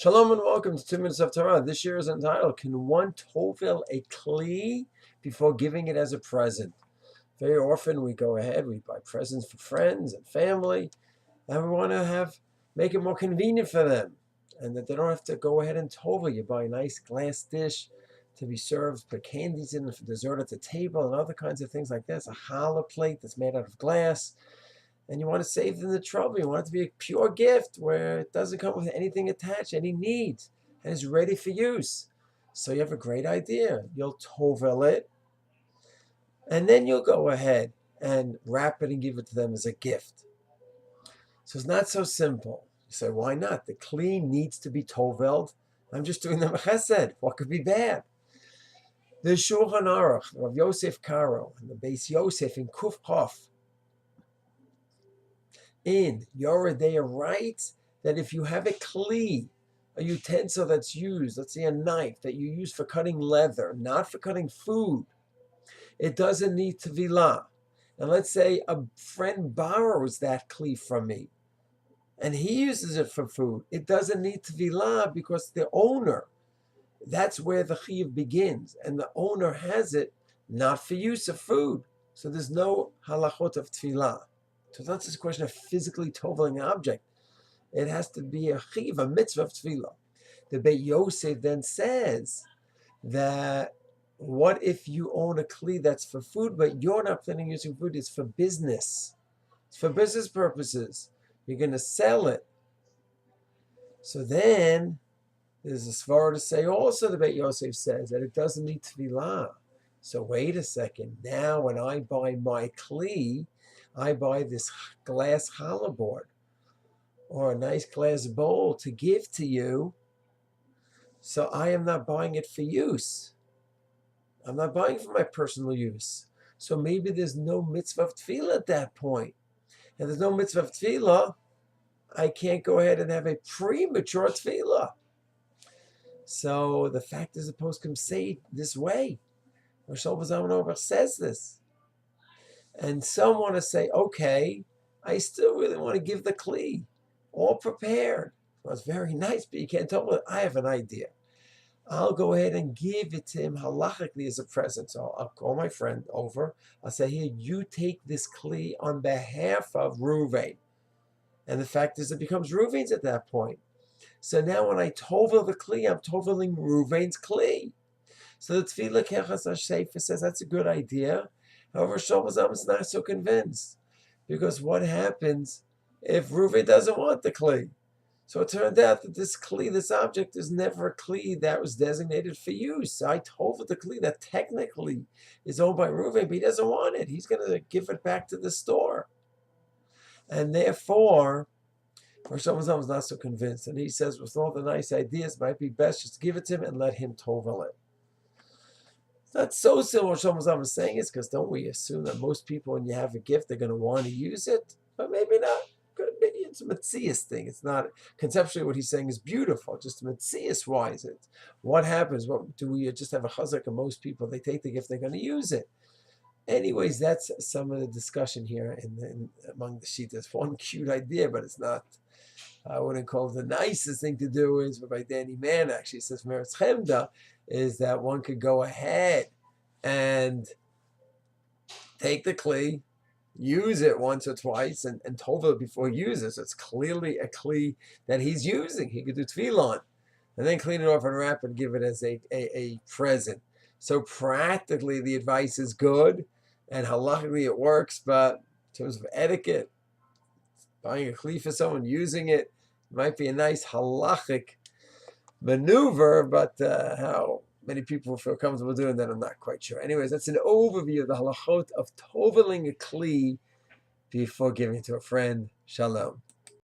Shalom and welcome to 2 Minutes of Torah. This year is entitled, Can One Tovail a Kli Before Giving It as a Present? Very often we go ahead, we buy presents for friends and family, and we want to make it more convenient for them, and that they don't have to go ahead and tovail. You buy a nice glass dish to be served, put candies in for dessert at the table, and other kinds of things like this. A challah plate that's made out of glass. And you want to save them the trouble. You want it to be a pure gift where it doesn't come with anything attached, any needs, and is ready for use. So you have a great idea. You'll tovel it, and then you'll go ahead and wrap it and give it to them as a gift. So it's not so simple. You say, why not? The kli needs to be toveled. I'm just doing the chesed. What could be bad? The Shulchan Aruch, Rav Yosef Karo, and the Beis Yosef in Kuf Chof, in Yoredeya writes that if you have a kli, a utensil that's used, let's say a knife that you use for cutting leather, not for cutting food, it doesn't need tevilah. And let's say a friend borrows that kli from me, and he uses it for food, it doesn't need tevilah because the owner, that's where the chiyuv begins, and the owner has it not for use of food. So there's no halachot of tevilah. So it's not just a question of physically toveling an object. It has to be a chiv, a mitzvah of tefillah. The Beit Yosef then says that what if you own a kli that's for food, but you're not planning on using food, it's for business. It's for business purposes. You're going to sell it. So then there's a svara to say also, the Beit Yosef says that it doesn't need tefillah. So wait a second. Now when I buy my kli, I buy this glass challah board or a nice glass bowl to give to you. So I am not buying it for use. I'm not buying it for my personal use. So maybe there's no mitzvah of tefillah at that point. And there's no mitzvah of tefillah, I can't go ahead and have a premature tefillah. So the fact is the poskim say this way. Rosh Hashanah says this. And some want to say, okay, I still really want to give the kli, all prepared. Well, it's very nice, but you can't tell me. I have an idea. I'll go ahead and give it to him halachically as a present. So I'll call my friend over. I'll say, here, you take this kli on behalf of Ruvain. And the fact is, it becomes Ruvain's at that point. So now when I tovel the kli, I'm toveling Ruvain's kli. So the Tefillah Kechas HaShefer says that's a good idea. However, Shlomo is not so convinced, because what happens if Reuven doesn't want the kli? So it turned out that this kli, this object, is never a kli that was designated for use. So I told the kli that technically is owned by Reuven, but he doesn't want it. He's going to give it back to the store. And therefore, Shlomo is not so convinced. And he says, with all the nice ideas, it might be best just to give it to him and let him tovel it. It's not so similar to what Shlomo is saying, is because don't we assume that most people, when you have a gift, they're going to want to use it? But maybe not. Maybe it's a Metzias thing. It's not conceptually what he's saying is beautiful. Just Metzias wise, it. What happens? What do we just have a chazak? And most people, they take the gift, they're going to use it. Anyways, that's some of the discussion here among the shitas. One cute idea, but it's not. I wouldn't call it the nicest thing to do. Is by Danny Mann actually says Meretz Chemda is that one could go ahead and take the kli, use it once or twice, and tovel it before he uses. So it's clearly a kli that he's using. He could do tefillon, and then clean it off and wrap it and give it as a present. So practically the advice is good, and halachically it works, but in terms of etiquette, buying a kli for someone, using it, might be a nice halachic maneuver, but how many people feel comfortable doing that, I'm not quite sure. Anyways, that's an overview of the halachot of toveling a kli before giving it to a friend. Shalom.